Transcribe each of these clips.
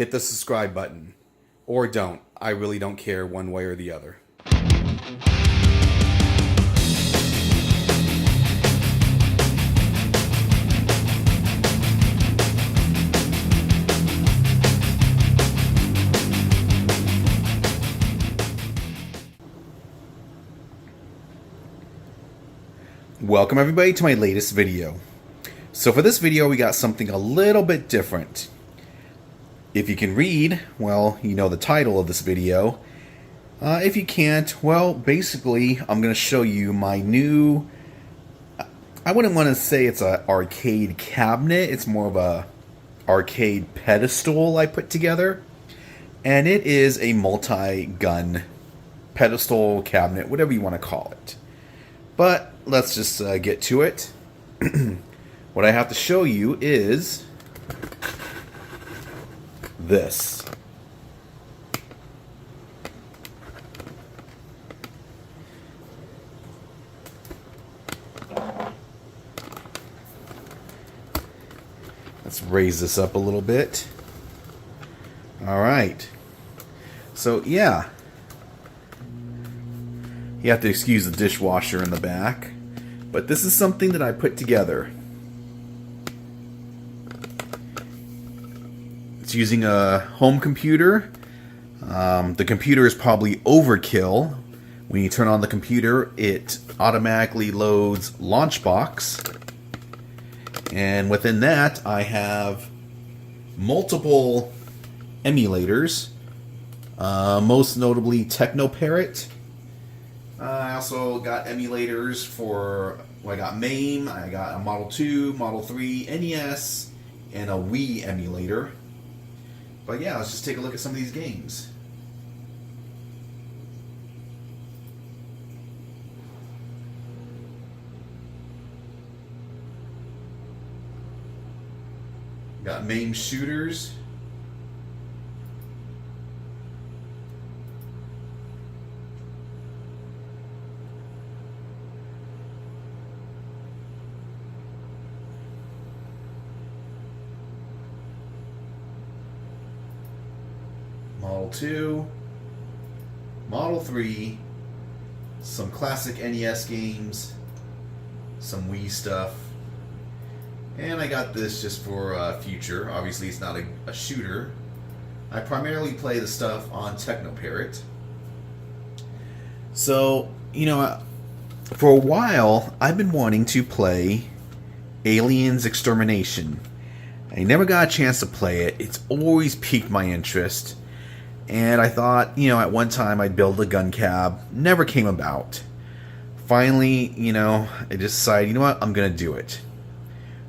hit the subscribe button. Or don't. I really don't care one way or the other. Welcome everybody to my latest video. So for this video we got something a little bit different. If you can read, well, you know the title of this video. If you can't, well, basically I'm going to show you my new, I wouldn't want to say it's an arcade cabinet, it's more of a arcade pedestal I put together. And it is a multi-gun pedestal cabinet, whatever you want to call it. But let's just get to it. What I have to show you is this. Let's raise this up a little bit. All right. So, yeah. You have to excuse the dishwasher in the back. But this is something that I put together. It's using a home computer. The computer is probably overkill. When you turn on the computer, it automatically loads Launchbox. And within that, I have multiple emulators. Most notably Technoparrot. I also got emulators for, well, I got MAME, I got a Model 2, Model 3, NES, and a Wii emulator. But yeah, let's just take a look at some of these games. Got MAME shooters. Model 2, Model 3, some classic NES games, some Wii stuff, and I got this just for future. Obviously it's not a shooter. I primarily play the stuff on Technoparrot. So, you know, for a while I've been wanting to play Aliens Extermination. I never got a chance to play it. It's always piqued my interest. And I thought, you know, at one time I'd build a gun cab. Never came about. Finally, you know, I decided, you know what, I'm going to do it.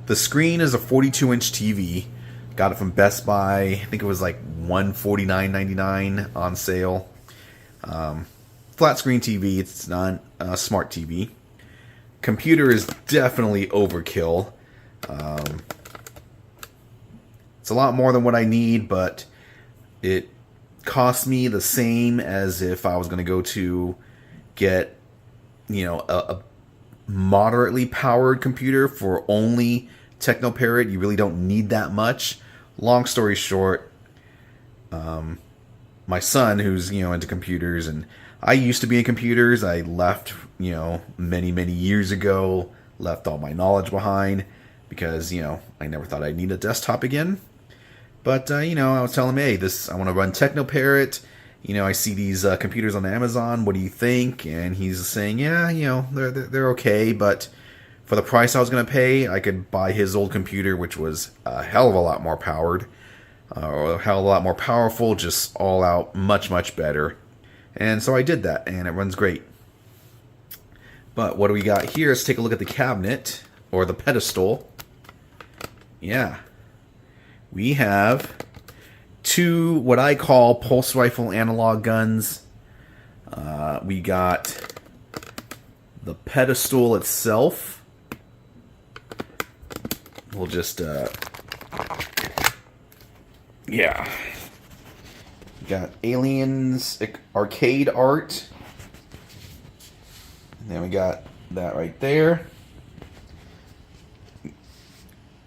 The screen is a 42-inch TV. Got it from Best Buy. I think it was like $149.99 on sale. Flat screen TV. It's not a smart TV. Computer is definitely overkill. It's a lot more than what I need, but it cost me the same as if I was going to go to get, you know, a moderately powered computer for only Technoparrot. You really don't need that much. Long story short, my son, who's, you know, into computers, and I used to be in computers. I left, you know, many years ago, left all my knowledge behind because, you know, I never thought I'd need a desktop again. But, you know, I was telling him, hey, I want to run Technoparrot. You know, I see these computers on Amazon. What do you think? And he's saying, yeah, you know, they're okay. But for the price I was going to pay, I could buy his old computer, which was a hell of a lot more powered. Or a hell of a lot more powerful, just all out much better. And so I did that, and it runs great. But what do we got here? Let's take a look at the cabinet, or the pedestal. Yeah. We have two what I call pulse rifle analog guns. We got the pedestal itself. We'll just, yeah. We got Aliens arcade art. And then we got that right there.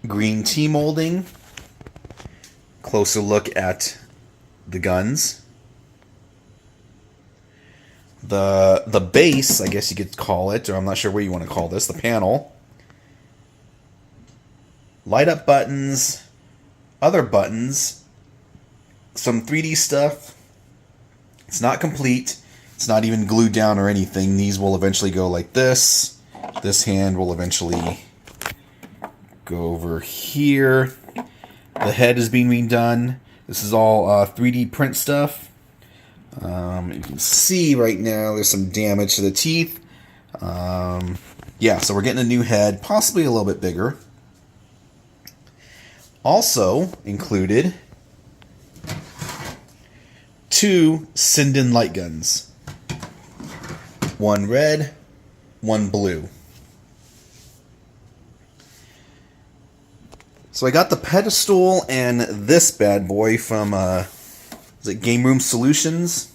Green T molding. closer look at the guns. The base, I guess you could call it, or I'm not sure what you want to call this, the panel. Light up buttons, other buttons, some 3D stuff. It's not complete. It's not even glued down or anything. These will eventually go like this. This hand will eventually go over here. The head is being redone. This is all 3D print stuff. You can see right now there's some damage to the teeth. Yeah, so we're getting a new head, possibly a little bit bigger. Also included 2 Sinden light guns. One red, one blue. So I got the Pedestal and this bad boy from is it Game Room Solutions.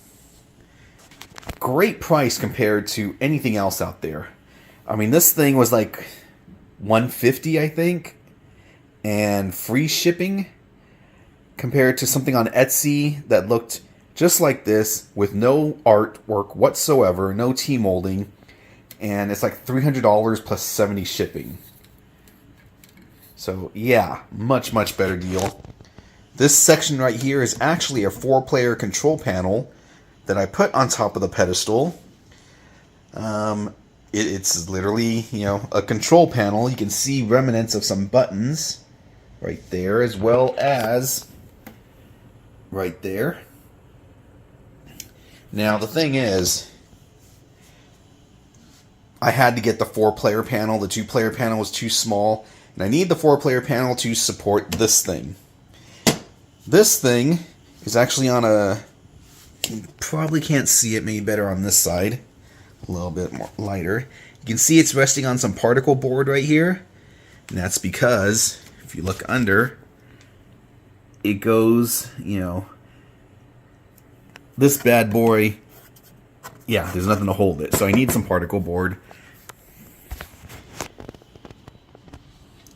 Great price compared to anything else out there. I mean, this thing was like $150, I think, and free shipping compared to something on Etsy that looked just like this with no artwork whatsoever, no T-molding, and it's like $300 plus 70 shipping. So yeah, much better deal. This section right here is actually a 4-player control panel that I put on top of the pedestal. It's literally, you know, a control panel. You can see remnants of some buttons right there, as well as right there. Now the thing is, I had to get the 4-player panel. The 2-player panel was too small, and I need the 4-player panel to support this thing. This thing is actually on a... You probably can't see it, maybe better on this side. A little bit more lighter. You can see it's resting on some particle board right here. And that's because, if you look under, it goes, you know, this bad boy, yeah, there's nothing to hold it. So I need some particle board.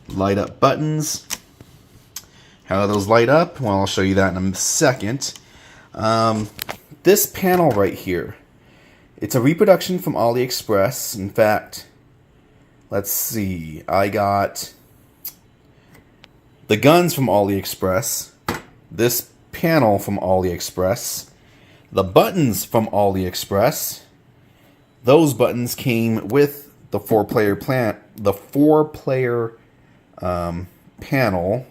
Light up buttons. How do those light up? Well, I'll show you that in a second. This panel right here, it's a reproduction from AliExpress. In fact, let's see, I got the guns from AliExpress, this panel from AliExpress, the buttons from AliExpress. Those buttons came with the 4-player panel.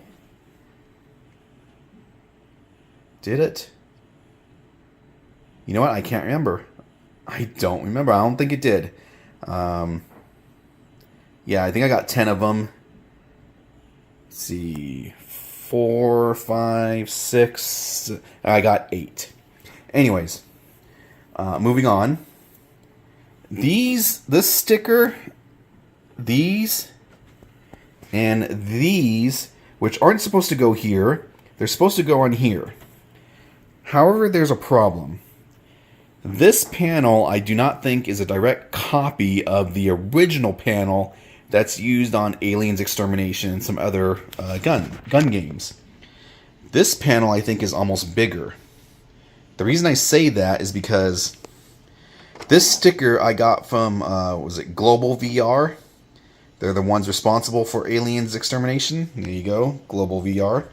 Did it? You know what? I can't remember. I don't remember. I don't think it did. Yeah, I think I got 10 of them. Let's see. 4, 5, 6. I got 8. Anyways, moving on. This sticker, these, and these, which aren't supposed to go here, they're supposed to go on here. However, there's a problem. This panel, I do not think, is a direct copy of the original panel that's used on Aliens Extermination and some other gun games. This panel, I think, is almost bigger. The reason I say that is because this sticker I got from, was it Global VR? They're the ones responsible for Aliens Extermination. There you go, Global VR.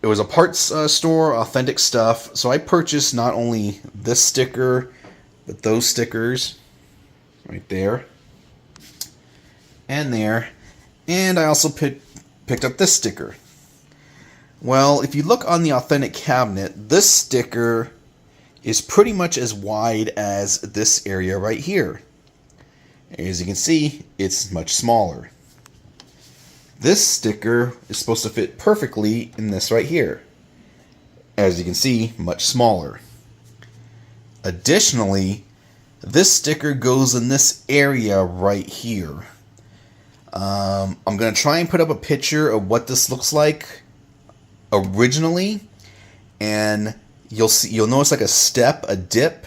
It was a parts store, authentic stuff. So I purchased not only this sticker, but those stickers right there and there. And I also picked up this sticker. Well, if you look on the authentic cabinet, this sticker is pretty much as wide as this area right here. As you can see, it's much smaller. This sticker is supposed to fit perfectly in this right here. As you can see, much smaller. Additionally, this sticker goes in this area right here. I'm going to try and put up a picture of what this looks like originally, and you'll notice like a dip.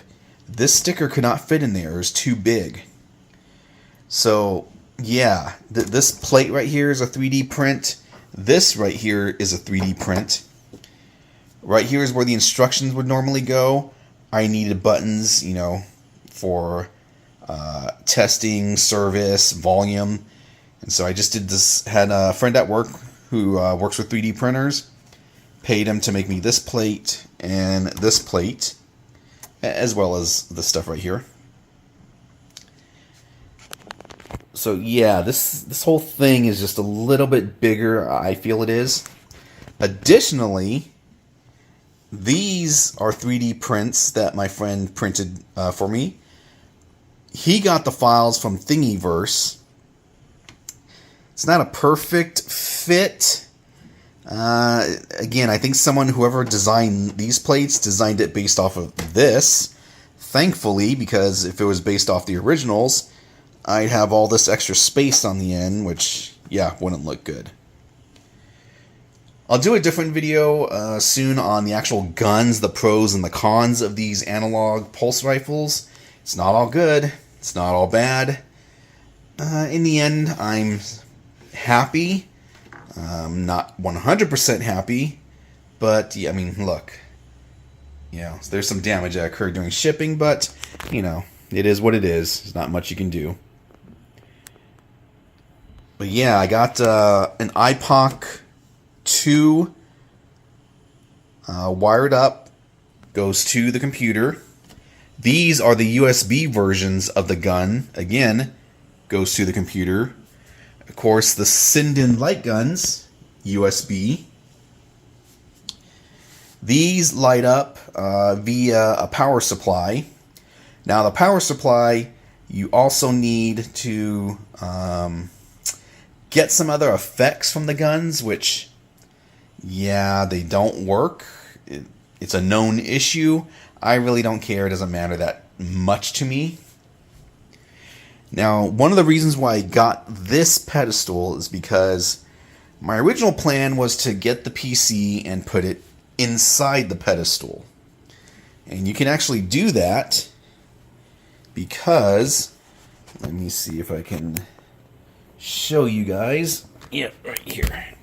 This sticker could not fit in there. It was too big. So yeah, this plate right here is a 3D print. This right here is a 3D print. Right here is where the instructions would normally go. I needed buttons, you know, for testing, service, volume. And so I just did this, had a friend at work who works with 3D printers. Paid him to make me this plate and this plate, as well as this stuff right here. So yeah, this whole thing is just a little bit bigger, I feel it is. Additionally, these are 3D prints that my friend printed for me. He got the files from Thingiverse. It's not a perfect fit. Again, I think whoever designed these plates designed it based off of this. Thankfully, because if it was based off the originals, I'd have all this extra space on the end, which, yeah, wouldn't look good. I'll do a different video soon on the actual guns, the pros and the cons of these analog pulse rifles. It's not all good. It's not all bad. In the end, I'm happy. Not 100% happy, but yeah, I mean, look, you know, there's some damage that occurred during shipping, but you know, it is what it is. There's not much you can do. But yeah, I got an IPOC 2 wired up, goes to the computer. These are the USB versions of the gun. Again, goes to the computer. Of course, the Sinden light guns, USB. These light up via a power supply. Now, the power supply, you also need to get some other effects from the guns, which, yeah, they don't work. It's a known issue. I really don't care. It doesn't matter that much to me. Now, one of the reasons why I got this pedestal is because my original plan was to get the PC and put it inside the pedestal. And you can actually do that because, let me see if I can show you guys. Yeah, right here.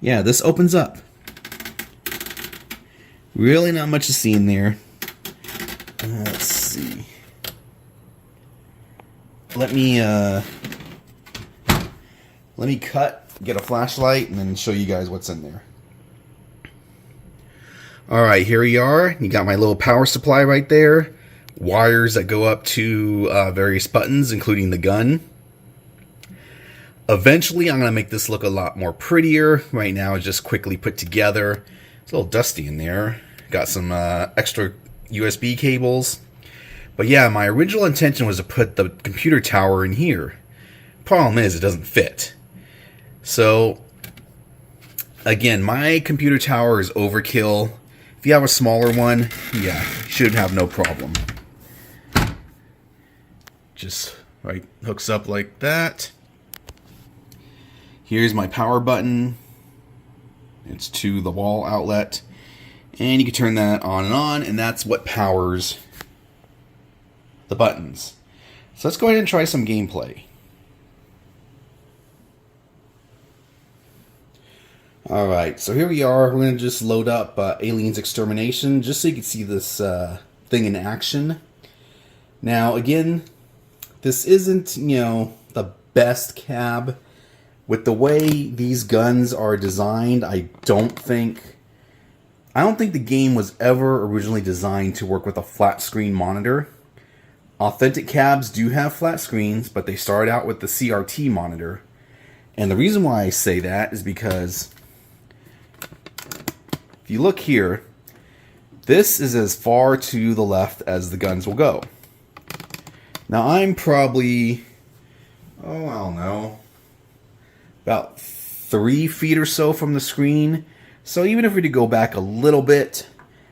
Yeah, this opens up. Really not much to see in there. Let's see. Let me get a flashlight, and then show you guys what's in there. Alright, here we are. You got my little power supply right there. Wires that go up to various buttons, including the gun. Eventually, I'm going to make this look a lot more prettier. Right now, it's just quickly put together. It's a little dusty in there. Got some extra USB cables. But yeah, my original intention was to put the computer tower in here. Problem is, it doesn't fit. So, again, my computer tower is overkill. If you have a smaller one, yeah, you should have no problem. Just right, hooks up like that. Here's my power button. It's to the wall outlet. And you can turn that on, and that's what powers the buttons. So let's go ahead and try some gameplay. Alright, so here we are. We're going to just load up Aliens Extermination, just so you can see this thing in action. Now, again, this isn't, you know, the best cab. With the way these guns are designed, I don't think the game was ever originally designed to work with a flat screen monitor. Authentic cabs do have flat screens, but they started out with the CRT monitor. And the reason why I say that is because if you look here, this is as far to the left as the guns will go. Now I'm probably, I don't know, about 3 feet or so from the screen. So even if we were to go back a little bit,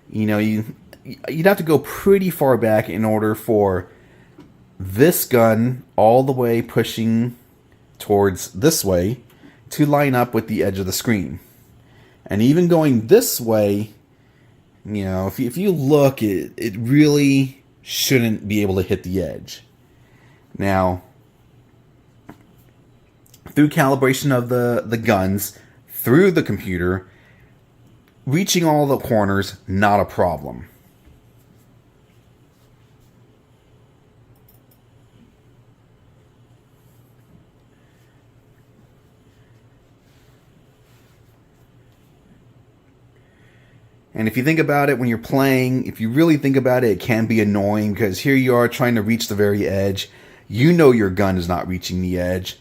you know, you'd have to go pretty far back in order for this gun all the way pushing towards this way to line up with the edge of the screen. And even going this way, you know, if you look, it really shouldn't be able to hit the edge. Now, through calibration of the guns, through the computer, reaching all the corners, not a problem. And if you think about it when you're playing, if you really think about it, it can be annoying because here you are trying to reach the very edge. You know your gun is not reaching the edge.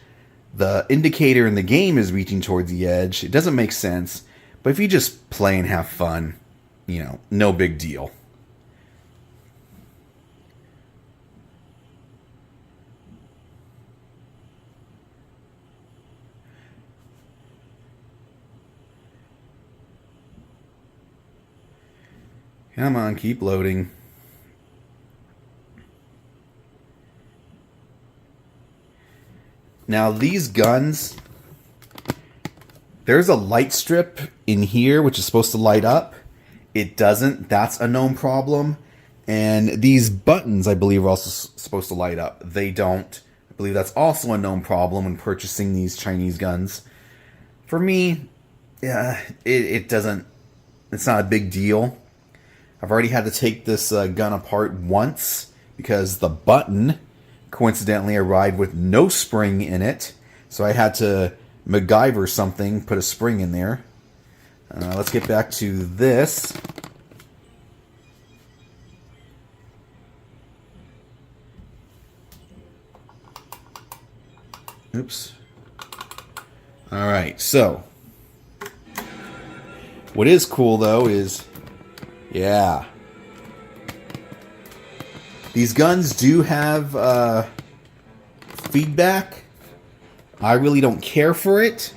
The indicator in the game is reaching towards the edge. It doesn't make sense. But if you just play and have fun, you know, no big deal. Come on, keep loading. Now these guns, there's a light strip in here which is supposed to light up. It doesn't. That's a known problem. And these buttons, I believe, are also supposed to light up. They don't. I believe that's also a known problem when purchasing these Chinese guns. For me, yeah, it doesn't. It's not a big deal. I've already had to take this gun apart once because the button coincidentally arrived with no spring in it. So I had to MacGyver something, put a spring in there. Let's get back to this. Oops. Alright, so what is cool though is, yeah, these guns do have feedback. I really don't care for it,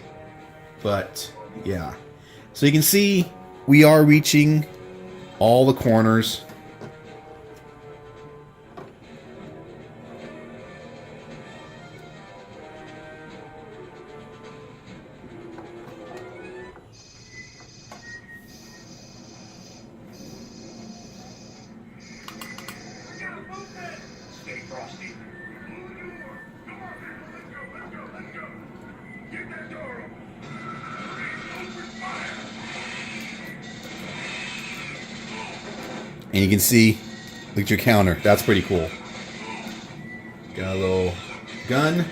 but yeah. So you can see we are reaching all the corners. And you can see, look at your counter. That's pretty cool. Got a little gun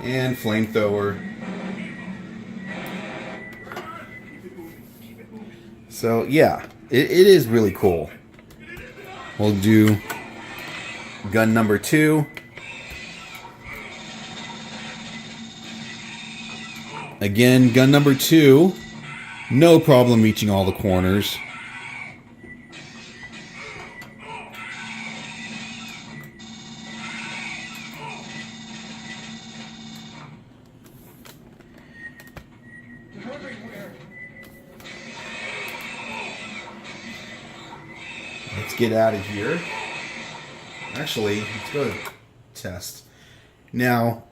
and flamethrower. So yeah, it is really cool. We'll do gun number 2. Again, gun number 2, no problem reaching all the corners. Let's get out of here. Actually, let's go to test. Now,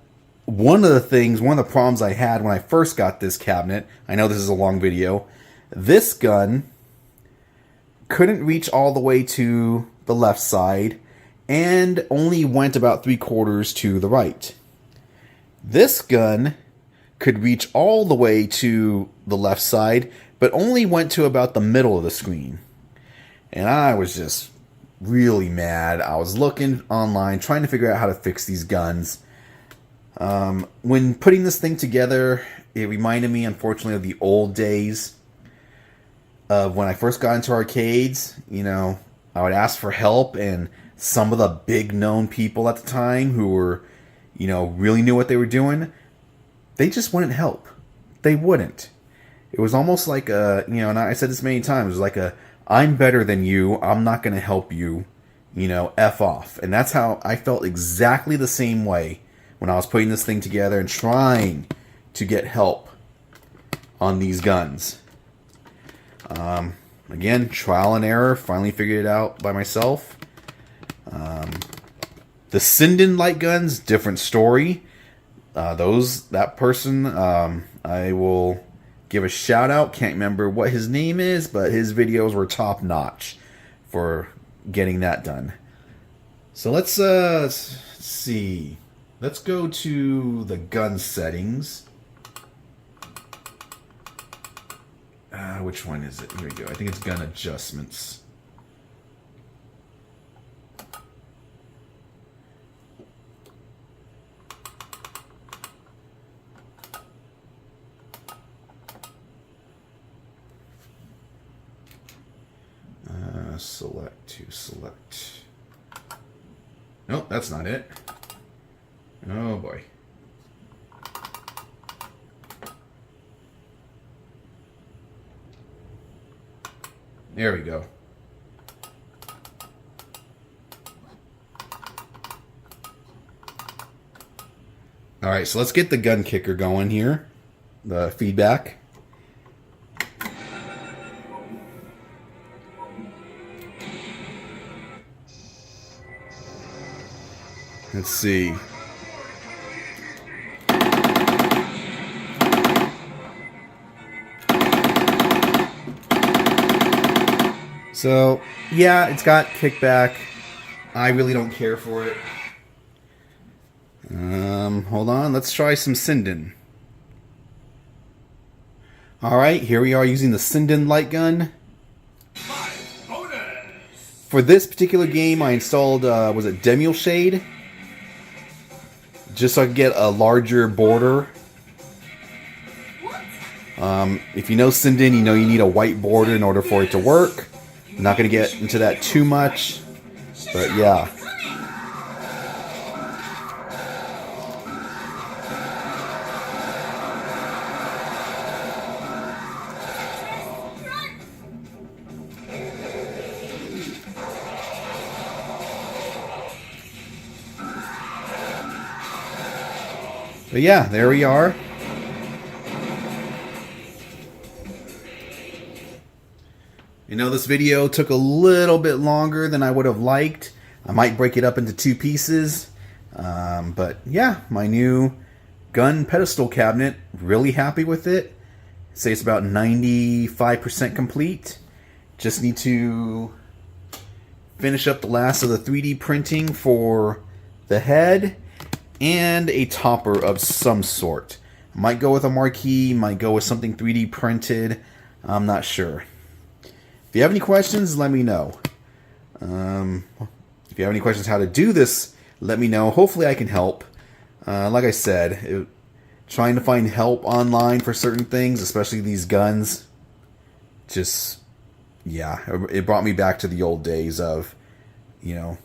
one of the problems I had when I first got this cabinet, I know this is a long video, this gun couldn't reach all the way to the left side and only went about 3/4 to the right. This gun could reach all the way to the left side, but only went to about the middle of the screen. And I was just really mad. I was looking online, trying to figure out how to fix these guns. When putting this thing together, it reminded me, unfortunately, of the old days of when I first got into arcades. You know, I would ask for help, and some of the big known people at the time who were, you know, really knew what they were doing, they just wouldn't help. They wouldn't. It was almost like a, you know, and I said this many times, it was like a, I'm better than you, I'm not going to help you, you know, F off. And that's how I felt exactly the same way when I was putting this thing together and trying to get help on these guns. Again, trial and error, finally figured it out by myself. The Sinden light guns, different story. That person, I will give a shout out. Can't remember what his name is, but his videos were top notch for getting that done. So let's see. Let's go to the gun settings. Which one is it? Here we go. I think it's gun adjustments. Select to select. Nope, that's not it. Oh boy. There we go. All right, so let's get the gun kicker going here. The feedback. Let's see. So, yeah, it's got kickback. I really don't care for it. Hold on. Let's try some Sinden. Alright, here we are using the Sinden light gun. For this particular game, I installed, was it Demul Shade? Just so I could get a larger border. If you know Sinden, you know you need a white border in order for it to work. I'm not going to get into that too much, but yeah. But yeah, there we are. You know, this video took a little bit longer than I would have liked. I might break it up into 2 pieces. But yeah, my new gun pedestal cabinet, really happy with it. I'd say it's about 95% complete. Just need to finish up the last of the 3D printing for the head and a topper of some sort. Might go with a marquee, might go with something 3D printed. I'm not sure. If you have any questions, let me know. If you have any questions how to do this, let me know. Hopefully I can help. Like I said, trying to find help online for certain things, especially these guns, just, yeah, it brought me back to the old days of, you know,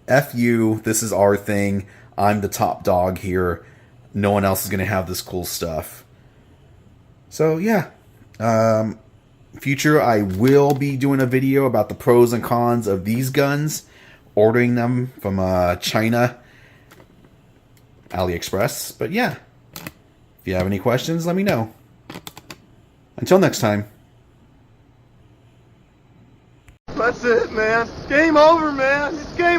F you, this is our thing. I'm the top dog here. No one else is going to have this cool stuff. So, yeah. Future, I will be doing a video about the pros and cons of these guns. Ordering them from China, AliExpress. But, yeah. If you have any questions, let me know. Until next time. That's it, man. Game over, man. It's game